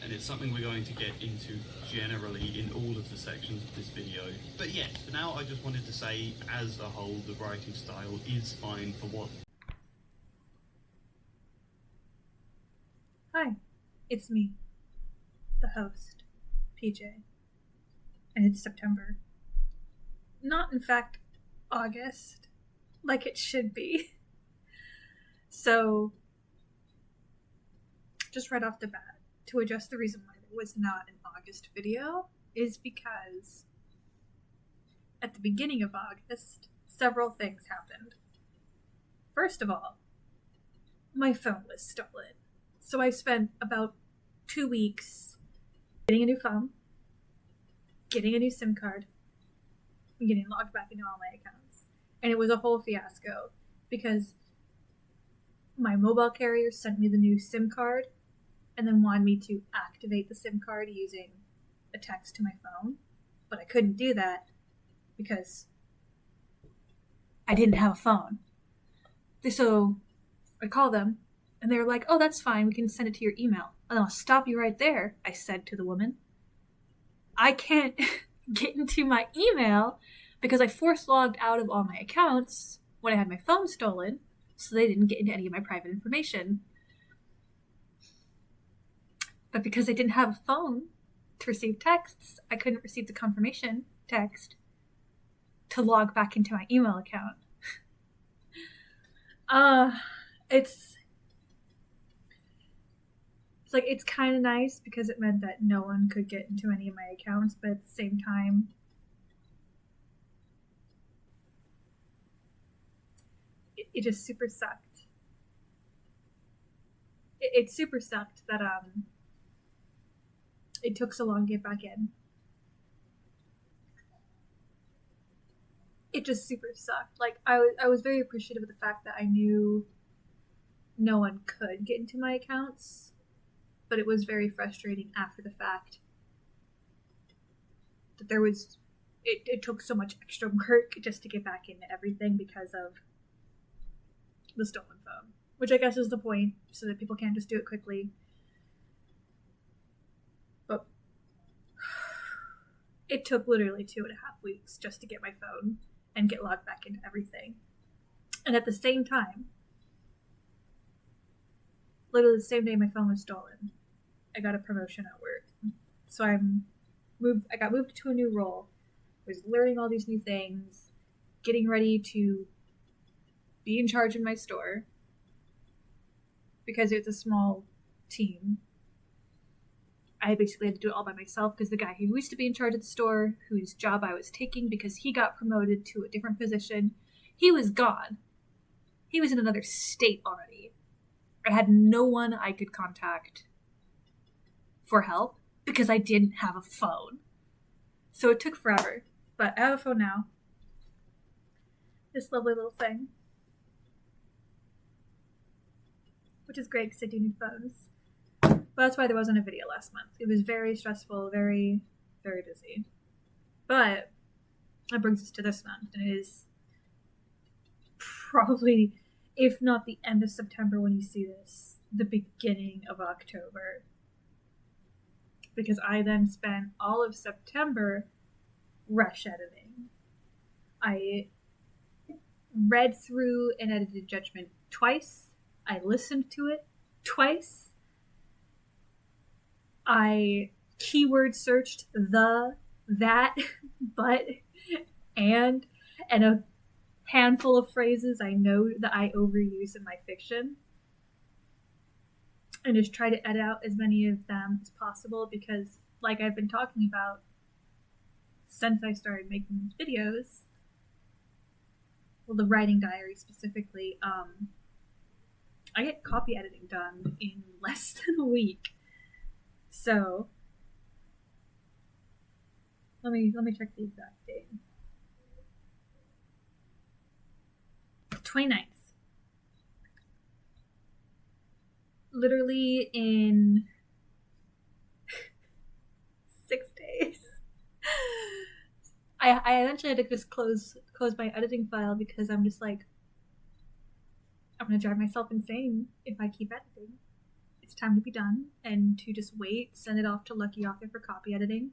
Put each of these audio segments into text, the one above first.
and it's something we're going to get into generally in all of the sections of this video. But yes, for now I just wanted to say, as a whole, the writing style is fine for what... Hi, it's me, the host, PJ, and it's September. Not, in fact, August, like it should be. So, just right off the bat, to address the reason why there was not an August video is because at the beginning of August, several things happened. First of all, my phone was stolen. So I spent about 2 weeks getting a new phone, getting a new SIM card, and getting logged back into all my accounts. And it was a whole fiasco because my mobile carrier sent me the new SIM card and then wanted me to activate the SIM card using a text to my phone. But I couldn't do that because I didn't have a phone. So I called them and they were like, "Oh, that's fine. We can send it to your email." And I'll stop you right there, I said to the woman. I can't get into my email because I force logged out of all my accounts when I had my phone stolen, so they didn't get into any of my private information. But because I didn't have a phone to receive texts, I couldn't receive the confirmation text to log back into my email account. It's kind of nice because it meant that no one could get into any of my accounts, but at the same time, it just super sucked. It super sucked that it took so long to get back in. It just super sucked. Like, I was very appreciative of the fact that I knew no one could get into my accounts, but it was very frustrating after the fact that it took so much extra work just to get back into everything because of the stolen phone, which I guess is the point, so that people can't just do it quickly. But it took literally 2.5 weeks just to get my phone and get logged back into everything. And at the same time, literally the same day my phone was stolen, I got a promotion at work. So I got moved to a new role. I was learning all these new things, getting ready to be in charge of my store because it's a small team. I basically had to do it all by myself because the guy who used to be in charge of the store, whose job I was taking because he got promoted to a different position, he was gone. He was in another state already. I had no one I could contact for help because I didn't have a phone. So it took forever, but I have a phone now. This lovely little thing. Which is great because I do need phones. But that's why there wasn't a video last month. It was very stressful, very, very busy. But that brings us to this month, and it is probably, if not the end of September when you see this, the beginning of October. Because I then spent all of September rush editing. I read through and edited Judgment twice. I listened to it twice. I keyword searched the, that, but, and a handful of phrases I know that I overuse in my fiction. And just try to edit out as many of them as possible because, like I've been talking about since I started making these videos, well, the writing diary specifically, I get copy editing done in less than a week. So let me check the exact date. 29th. Literally in 6 days. I eventually had to just close my editing file because I'm just like, I'm gonna drive myself insane if I keep editing. it's time to be done and to just wait, send it off to Lucky Author for copy editing,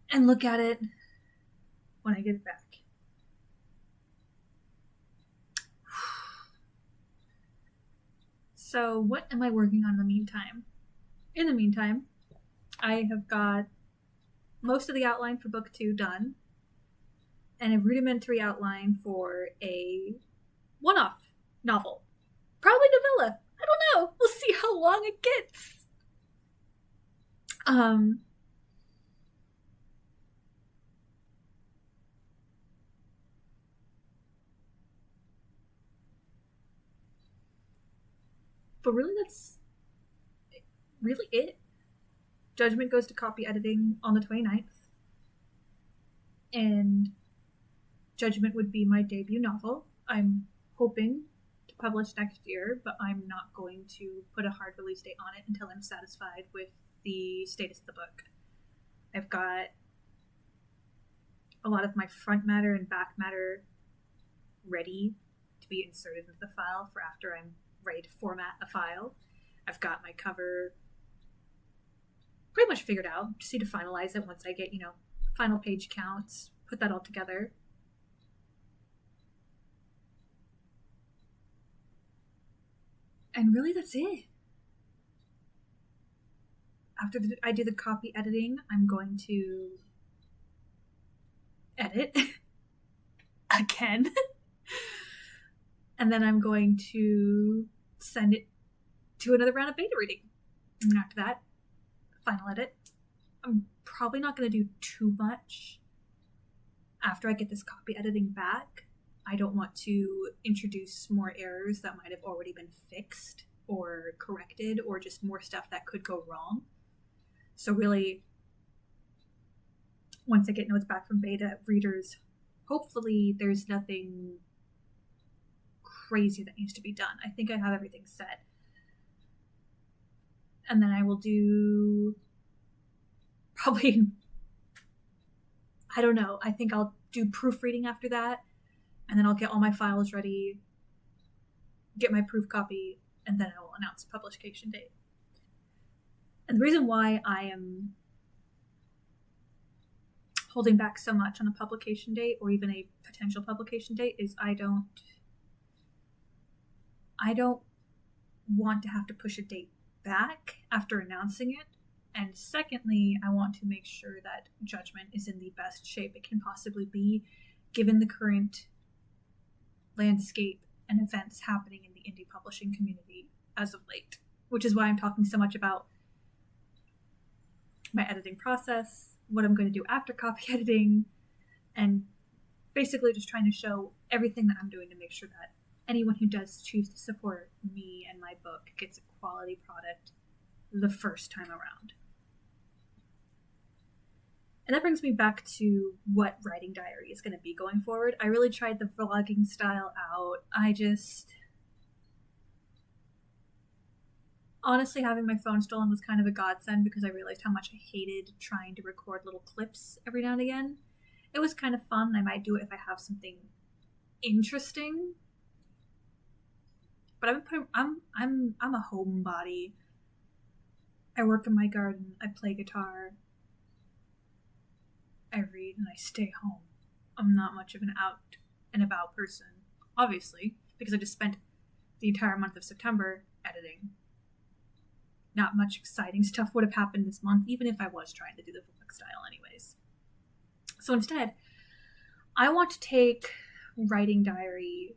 and look at it when I get it back. So what am I working on in the meantime? In the meantime, I have got most of the outline for book 2 done, and a rudimentary outline for a one-off novel. Probably novella. I don't know. We'll see how long it gets. But really, that's really it. Judgment goes to copy editing on the 29th. And Judgment would be my debut novel. I'm hoping to publish next year, but I'm not going to put a hard release date on it until I'm satisfied with the status of the book. I've got a lot of my front matter and back matter ready to be inserted into the file for after I'm ready to format a file. I've got my cover pretty much figured out. Just need to finalize it once I get, final page counts, put that all together. And really, that's it. After I do the copy editing, I'm going to edit again. And then I'm going to send it to another round of beta reading. And after that, final edit. I'm probably not going to do too much after I get this copy editing back. I don't want to introduce more errors that might have already been fixed or corrected, or just more stuff that could go wrong. So really, once I get notes back from beta readers, hopefully there's nothing crazy that needs to be done. I think I have everything set. And then I will do probably, I don't know, I think I'll do proofreading after that, and then I'll get all my files ready, get my proof copy, and then I will announce a publication date. And the reason why I am holding back so much on a publication date, or even a potential publication date, is I don't want to have to push a date back after announcing it. And secondly, I want to make sure that Judgment is in the best shape it can possibly be, given the current landscape and events happening in the indie publishing community as of late, which is why I'm talking so much about my editing process, what I'm going to do after copy editing, and basically just trying to show everything that I'm doing to make sure that anyone who does choose to support me and my book gets a quality product the first time around. And that brings me back to what Writing Diary is going to be going forward. I really tried the vlogging style out. Honestly, having my phone stolen was kind of a godsend, because I realized how much I hated trying to record little clips every now and again. It was kind of fun, and I might do it if I have something interesting. But I'm a homebody. I work in my garden, I play guitar, I read, and I stay home. I'm not much of an out and about person, obviously, because I just spent the entire month of September editing. Not much exciting stuff would have happened this month, even if I was trying to do the vlog style anyways. So instead, I want to take Writing Diary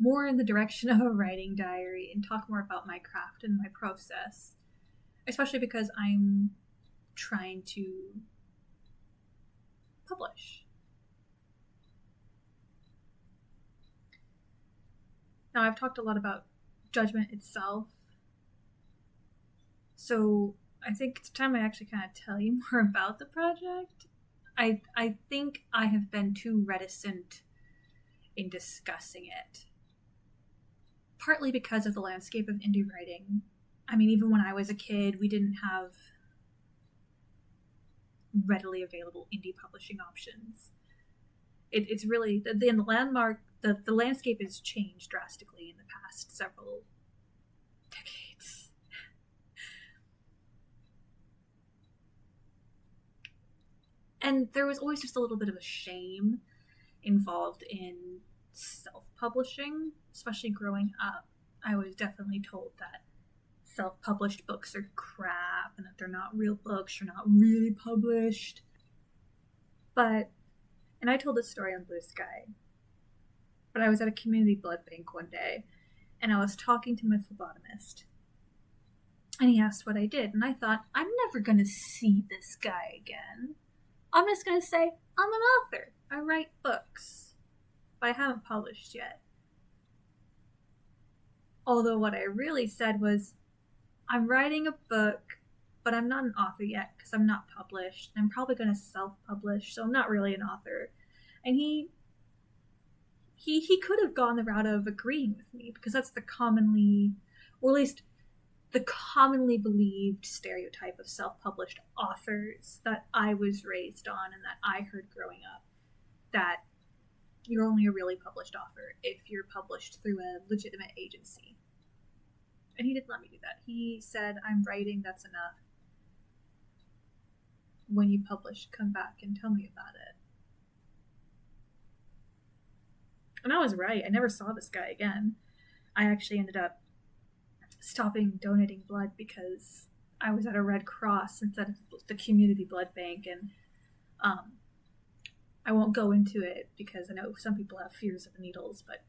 more in the direction of a writing diary and talk more about my craft and my process, especially because I'm trying to publish. Now, I've talked a lot about Judgment itself, so I think it's time I actually kind of tell you more about the project. I think I have been too reticent in discussing it, partly because of the landscape of indie writing. I mean, even when I was a kid, we didn't have readily available indie publishing options. It's really the the landscape has changed drastically in the past several decades. And there was always just a little bit of a shame involved in self-publishing, especially growing up. I was definitely told that self-published books are crap and that they're not real books, you're not really published. And I told this story on Blue Sky, but I was at a community blood bank one day, and I was talking to my phlebotomist, and he asked what I did, and I thought, I'm never going to see this guy again. I'm just going to say, I'm an author. I write books, but I haven't published yet. Although what I really said was, I'm writing a book, but I'm not an author yet because I'm not published. I'm probably going to self-publish, so I'm not really an author. And he could have gone the route of agreeing with me, because that's the commonly, or at least the commonly believed stereotype of self-published authors that I was raised on and that I heard growing up, that you're only a really published author if you're published through a legitimate agency. And he didn't let me do that. He said, I'm writing, that's enough. When you publish, come back and tell me about it. And I was right. I never saw this guy again. I actually ended up stopping donating blood because I was at a Red Cross instead of the community blood bank, and I won't go into it because I know some people have fears of needles, but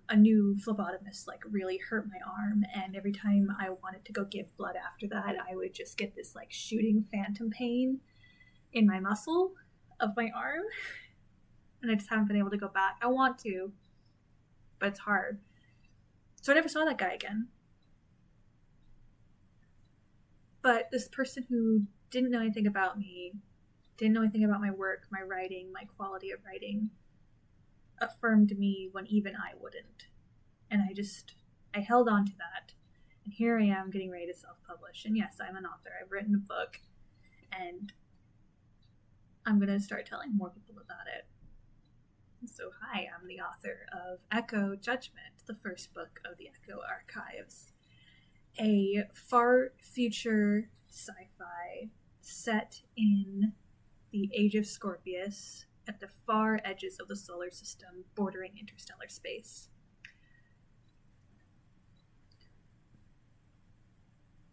a new phlebotomist really hurt my arm, and every time I wanted to go give blood after that, I would just get this shooting phantom pain in my muscle of my arm, and I just haven't been able to go back. I want to, but it's hard. So I never saw that guy again. But this person who didn't know anything about me, didn't know anything about my work, my writing, my quality of writing, affirmed me when even I wouldn't. And I held on to that. And here I am getting ready to self-publish. And yes, I'm an author. I've written a book. And I'm going to start telling more people about it. So hi, I'm the author of Echo Judgment, the first book of the Echo Archives. A far future sci-fi set in the age of Scorpius at the far edges of the solar system, bordering interstellar space.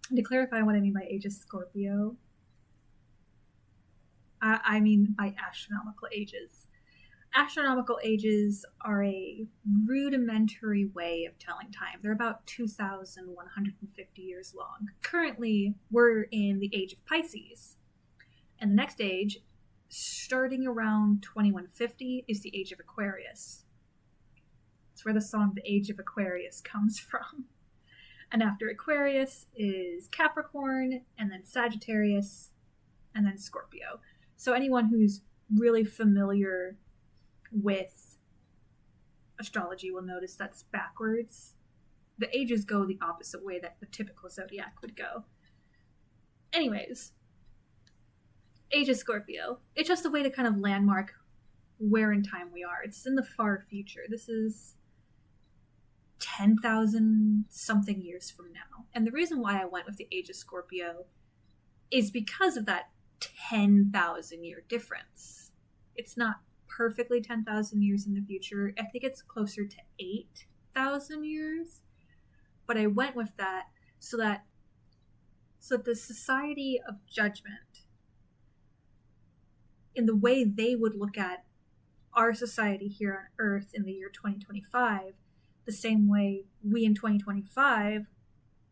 And to clarify what I mean by age of Scorpio, I mean by astronomical ages. Astronomical ages are a rudimentary way of telling time. They're about 2,150 years long. Currently, we're in the age of Pisces. And the next age, starting around 2150, is the age of Aquarius. It's where the song The Age of Aquarius comes from. And after Aquarius is Capricorn, and then Sagittarius, and then Scorpio. So anyone who's really familiar with astrology will notice that's backwards. The ages go the opposite way that the typical zodiac would go. Anyways, age of Scorpio. It's just a way to kind of landmark where in time we are. It's in the far future. This is 10,000 something years from now. And the reason why I went with the age of Scorpio is because of that 10,000 year difference. It's not perfectly 10,000 years in the future. I think it's closer to 8,000 years. But I went with that so that the Society of Judgment, in the way they would look at our society here on Earth in the year 2025, the same way we in 2025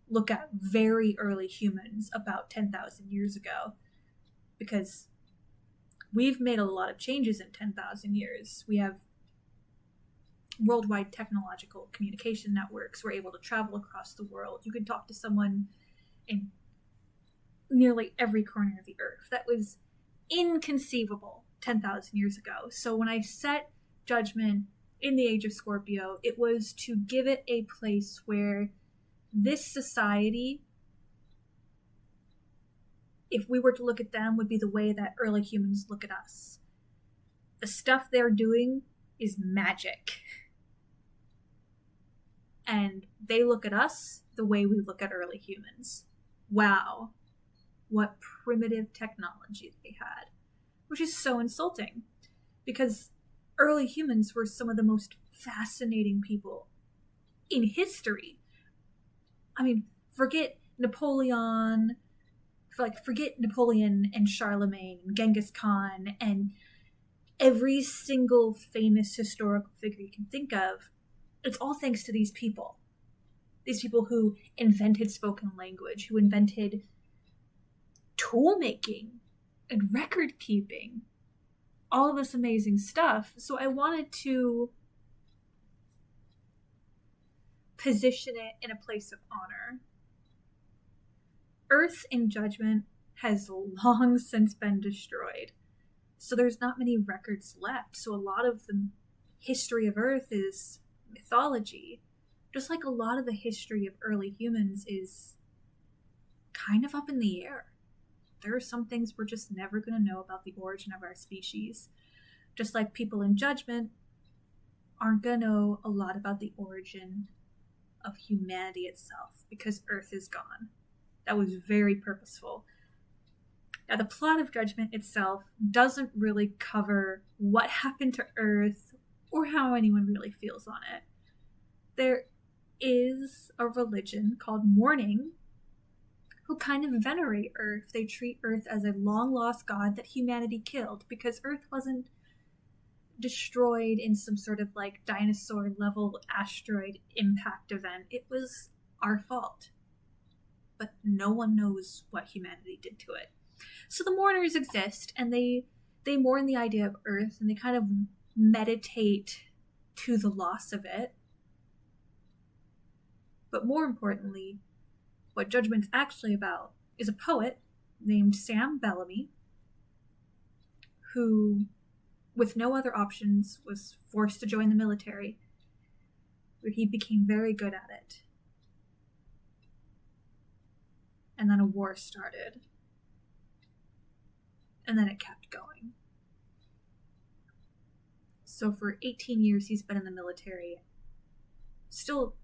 look at very early humans about 10,000 years ago. Because we've made a lot of changes in 10,000 years. We have worldwide technological communication networks. We're able to travel across the world. You can talk to someone in nearly every corner of the earth. That was inconceivable 10,000 years ago. So when I set Judgment in the age of Scorpio, it was to give it a place where this society, if we were to look at them, would be the way that early humans look at us. The stuff they're doing is magic. And they look at us the way we look at early humans. Wow, what primitive technology they had. Which is so insulting, because early humans were some of the most fascinating people in history. I mean, forget Napoleon and Charlemagne and Genghis Khan and every single famous historical figure you can think of. It's all thanks to these people. These people who invented spoken language, who invented tool making and record keeping, all of this amazing stuff. So I wanted to position it in a place of honor. Earth in Judgment has long since been destroyed, so there's not many records left. So a lot of the history of Earth is mythology, just like a lot of the history of early humans is kind of up in the air. There are some things we're just never going to know about the origin of our species, just like people in Judgment aren't going to know a lot about the origin of humanity itself, because Earth is gone. That was very purposeful. Now, the plot of Judgment itself doesn't really cover what happened to Earth or how anyone really feels on it. There is a religion called Mourning who kind of venerate Earth. They treat Earth as a long-lost god that humanity killed, because Earth wasn't destroyed in some sort of like dinosaur-level asteroid impact event. It was our fault. But no one knows what humanity did to it. So the mourners exist, and they mourn the idea of Earth, and they kind of meditate to the loss of it. But more importantly, what Judgment's actually about is a poet named Sam Bellamy, who, with no other options, was forced to join the military, where he became very good at it. And then a war started. And then it kept going. So for 18 years he's been in the military, still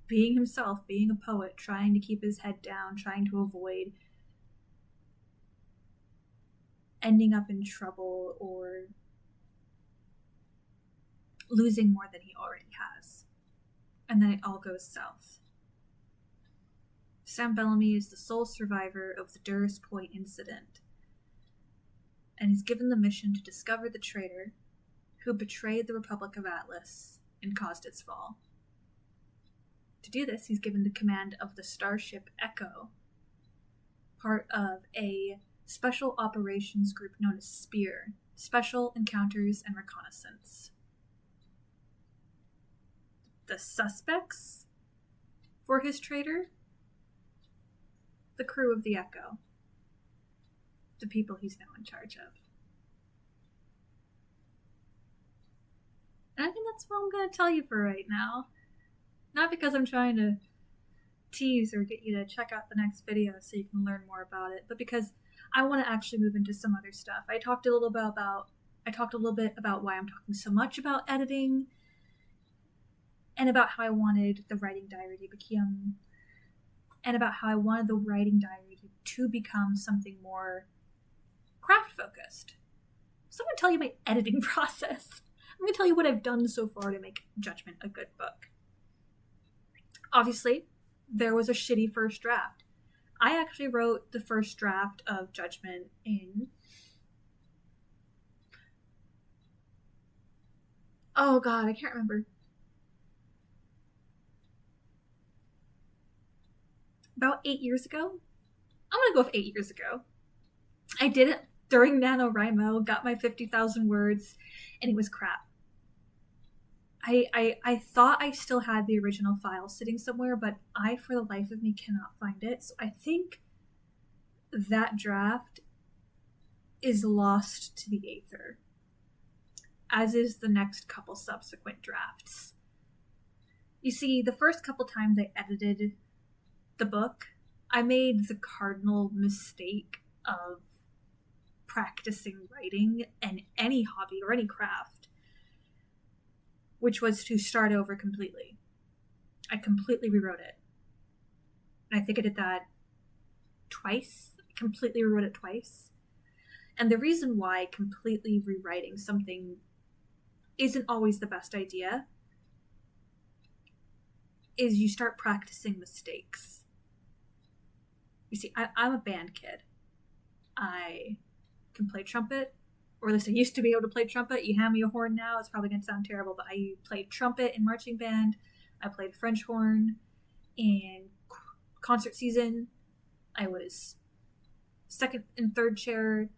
being himself, being a poet, trying to keep his head down, trying to avoid ending up in trouble or losing more than he already has. And then it all goes south. Sam Bellamy is the sole survivor of the Durrus Point incident, and is given the mission to discover the traitor who betrayed the Republic of Atlas and caused its fall. To do this, he's given the command of the starship Echo, part of a special operations group known as SPEAR, Special Encounters and Reconnaissance. The suspects for his traitor? The crew of the Echo. The people he's now in charge of. And I think that's what I'm going to tell you for right now. Not because I'm trying to tease or get you to check out the next video so you can learn more about it, but because I want to actually move into some other stuff. I talked a little bit about why I'm talking so much about editing, and about how I wanted the writing diary to become, and about how I wanted the writing diary to become something more craft focused. So I'm going to tell you my editing process. I'm going to tell you what I've done so far to make Judgment a good book. Obviously, there was a shitty first draft. I actually wrote the first draft of Judgment in... oh god, I can't remember. About 8 years ago? I'm going to go with 8 years ago. I did it during NaNoWriMo, got my 50,000 words, and it was crap. I thought I still had the original file sitting somewhere, but I, for the life of me, cannot find it. So I think that draft is lost to the aether, as is the next couple subsequent drafts. You see, the first couple times I edited the book, I made the cardinal mistake of practicing writing and any hobby or any craft which was to start over completely. I completely rewrote it. And I think I did that twice. I completely rewrote it twice. And the reason why completely rewriting something isn't always the best idea is you start practicing mistakes. You see, I'm a band kid. I can play trumpet, or at least I used to be able to play trumpet. You hand me a horn now, it's probably going to sound terrible, but I played trumpet in marching band. I played French horn in concert season. I was second and third chair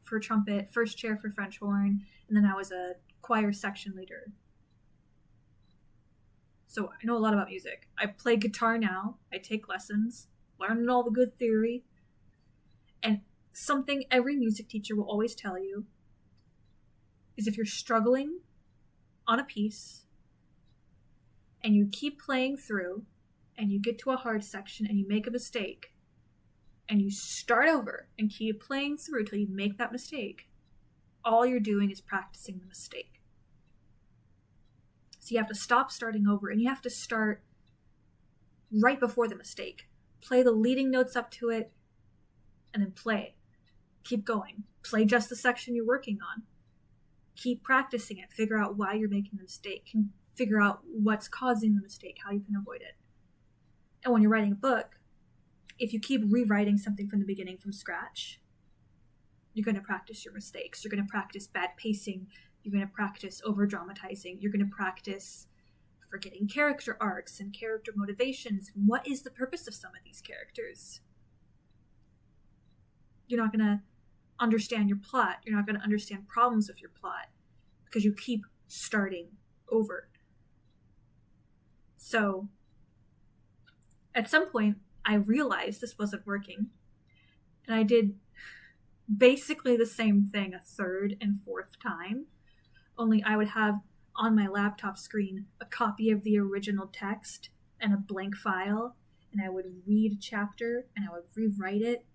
for trumpet, first chair for French horn, and then I was a choir section leader. So I know a lot about music. I play guitar now. I take lessons, learning all the good theory. And something every music teacher will always tell you is if you're struggling on a piece and you keep playing through and you get to a hard section and you make a mistake and you start over and keep playing through until you make that mistake, all you're doing is practicing the mistake. So you have to stop starting over and you have to start right before the mistake. Play the leading notes up to it and then play. Keep going. Play just the section you're working on. Keep practicing it. Figure out why you're making the mistake. Figure out what's causing the mistake, how you can avoid it. And when you're writing a book, if you keep rewriting something from the beginning from scratch, you're going to practice your mistakes. You're going to practice bad pacing. You're going to practice over-dramatizing. You're going to practice forgetting character arcs and character motivations. What is the purpose of some of these characters? You're not going to understand your plot. You're not going to understand problems with your plot because you keep starting over. So, at some point, I realized this wasn't working. And I did basically the same thing a third and fourth time. Only I would have on my laptop screen a copy of the original text and a blank file. And I would read a chapter and I would rewrite it.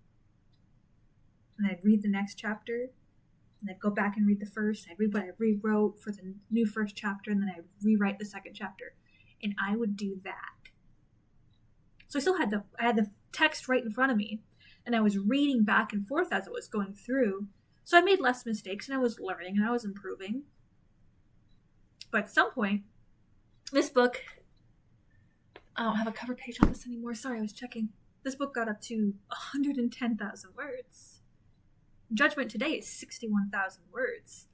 And I'd read the next chapter. And I'd go back and read the first. I'd read what I rewrote for the new first chapter. And then I'd rewrite the second chapter. And I would do that. So I still had the text right in front of me. And I was reading back and forth as it was going through. So I made less mistakes and I was learning and I was improving. But at some point, this book, I don't have a cover page on this anymore. Sorry, I was checking. This book got up to 110,000 words. Judgment Today is 61,000 words.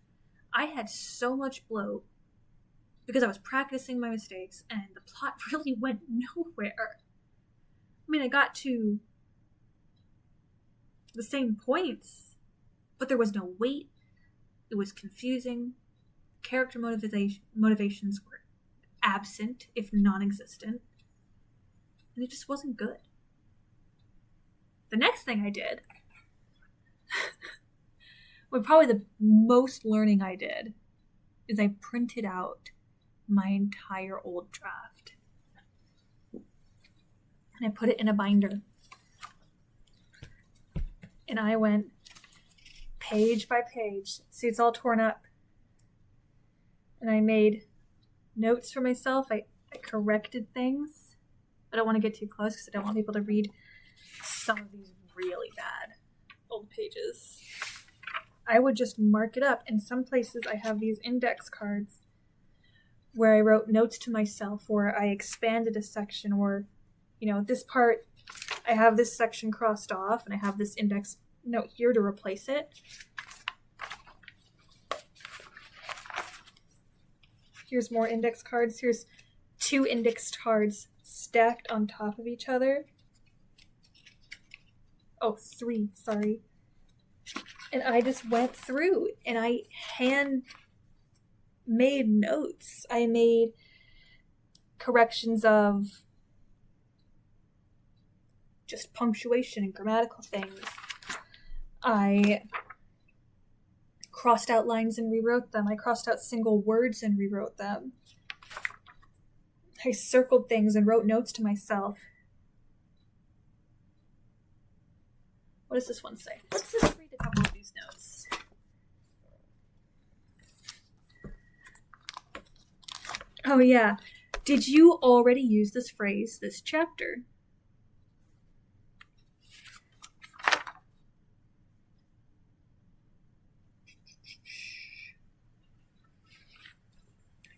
I had so much bloat because I was practicing my mistakes and the plot really went nowhere. I mean, I got to the same points, but there was no weight. It was confusing. Character motivations were absent, if non-existent. And it just wasn't good. The next thing I did, well, probably the most learning I did, is I printed out my entire old draft. And I put it in a binder. And I went page by page. See, it's all torn up. And I made notes for myself. I corrected things. I don't want to get too close because I don't want people to read some of these really bad old pages. I would just mark it up. In some places, I have these index cards where I wrote notes to myself, or I expanded a section, or, you know, this part, I have this section crossed off, and I have this index note here to replace it. Here's more index cards. Here's 2 index cards stacked on top of each other. Oh, 3, sorry. And I just went through and I hand made notes. I made corrections of just punctuation and grammatical things. I crossed out lines and rewrote them. I crossed out single words and rewrote them. I circled things and wrote notes to myself. What does this one say? Let's just read a couple of these notes. Oh yeah. Did you already use this phrase this chapter?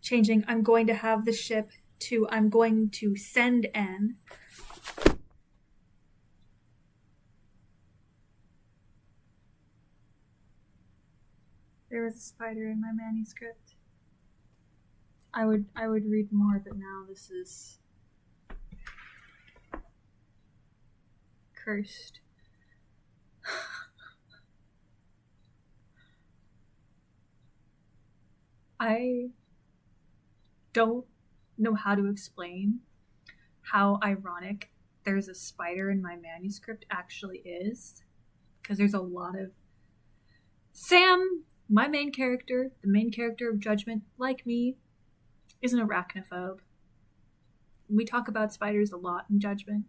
Changing I'm going to have the ship to I'm going to send N. There was a spider in my manuscript. I would read more, but now this is cursed. I don't know how to explain how ironic there's a spider in my manuscript actually is, because there's a lot of Sam, my main character, the main character of Judgment, like me, is an arachnophobe. We talk about spiders a lot in Judgment.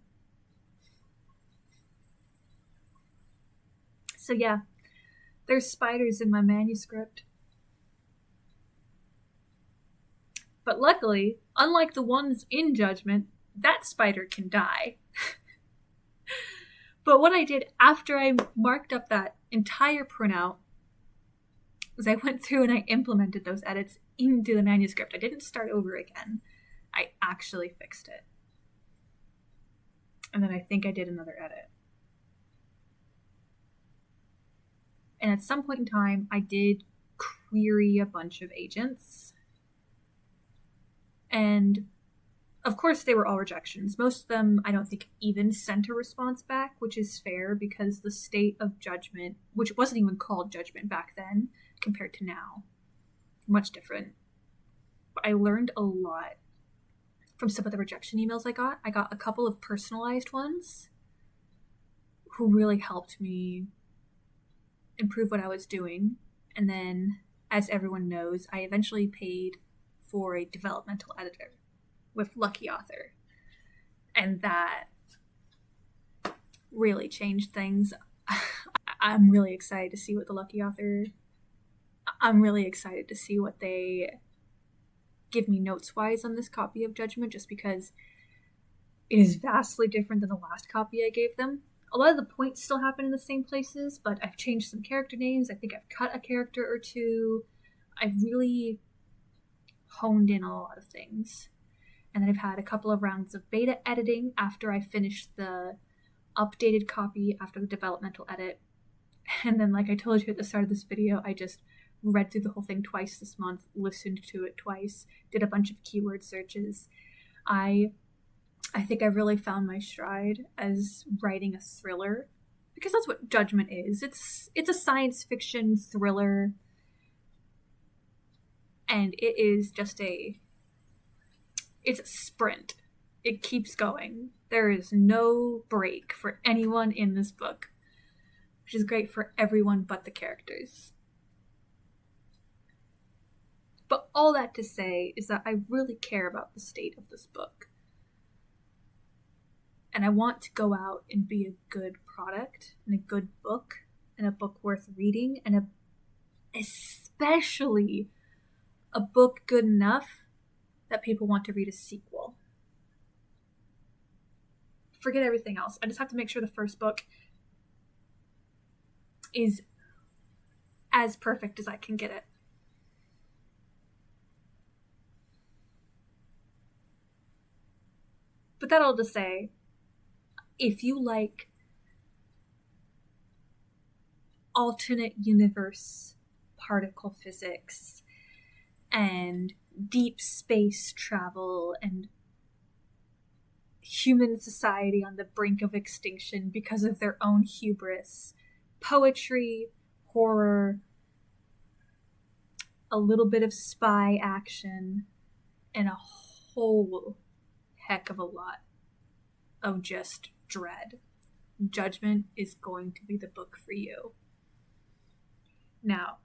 So yeah, there's spiders in my manuscript. But luckily, unlike the ones in Judgment, that spider can die. But what I did after I marked up that entire printout was I went through and I implemented those edits into the manuscript. I didn't start over again. I actually fixed it. And then I think I did another edit. And at some point in time, I did query a bunch of agents. And of course, they were all rejections. Most of them, I don't think, even sent a response back, which is fair because the state of Judgment, which wasn't even called Judgment back then, compared to now, much different. But I learned a lot from some of the rejection emails I got. I got a couple of personalized ones who really helped me improve what I was doing. And then, as everyone knows, I eventually paid for a developmental editor with Lucky Author. And that really changed things. I'm really excited to see what the Lucky Author... I'm really excited to see what they give me notes-wise on this copy of Judgment, just because it is vastly different than the last copy I gave them. A lot of the points still happen in the same places, but I've changed some character names. I think I've cut a character or two. I've really honed in on a lot of things. And then I've had a couple of rounds of beta editing after I finished the updated copy after the developmental edit. And then, like I told you at the start of this video, I just read through the whole thing twice this month, listened to it twice, did a bunch of keyword searches. I think I really found my stride as writing a thriller, because that's what Judgment is. It's a science fiction thriller, and it is just it's a sprint. It keeps going. There is no break for anyone in this book, which is great for everyone but the characters. But all that to say is that I really care about the state of this book. And I want to go out and be a good product and a good book and a book worth reading, and especially a book good enough that people want to read a sequel. Forget everything else. I just have to make sure the first book is as perfect as I can get it. But that all to say, if you like alternate universe particle physics and deep space travel and human society on the brink of extinction because of their own hubris, poetry, horror, a little bit of spy action, and a whole heck of a lot of just dread, Judgment is going to be the book for you. Now,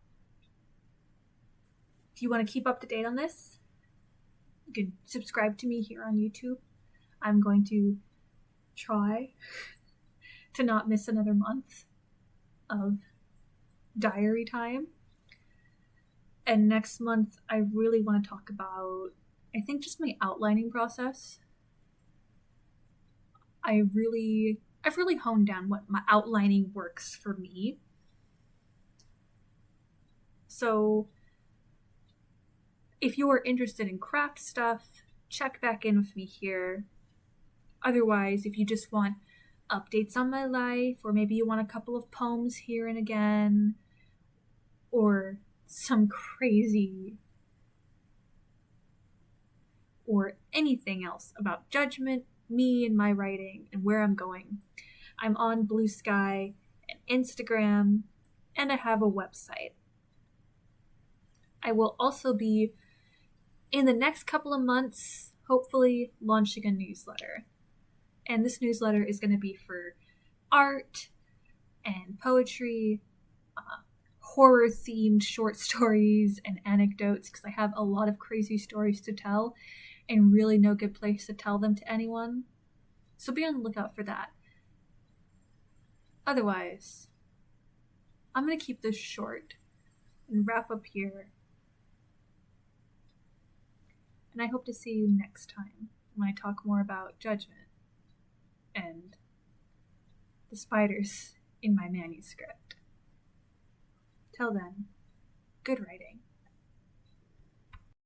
if you want to keep up to date on this, you can subscribe to me here on YouTube. I'm going to try to not miss another month of diary time. And next month, I really want to talk about I think just my outlining process. I've really honed down what my outlining works for me. So if you are interested in craft stuff, check back in with me here. Otherwise, if you just want updates on my life, or maybe you want a couple of poems here and again, or some crazy, or anything else about Judgment, me and my writing, and where I'm going, I'm on Blue Sky and Instagram, and I have a website. I will also be, in the next couple of months, hopefully launching a newsletter. And this newsletter is going to be for art and poetry, horror-themed short stories and anecdotes, because I have a lot of crazy stories to tell and really no good place to tell them to anyone. So be on the lookout for that. Otherwise, I'm going to keep this short and wrap up here. And I hope to see you next time when I talk more about Judgment and the spiders in my manuscript. Till then, good writing.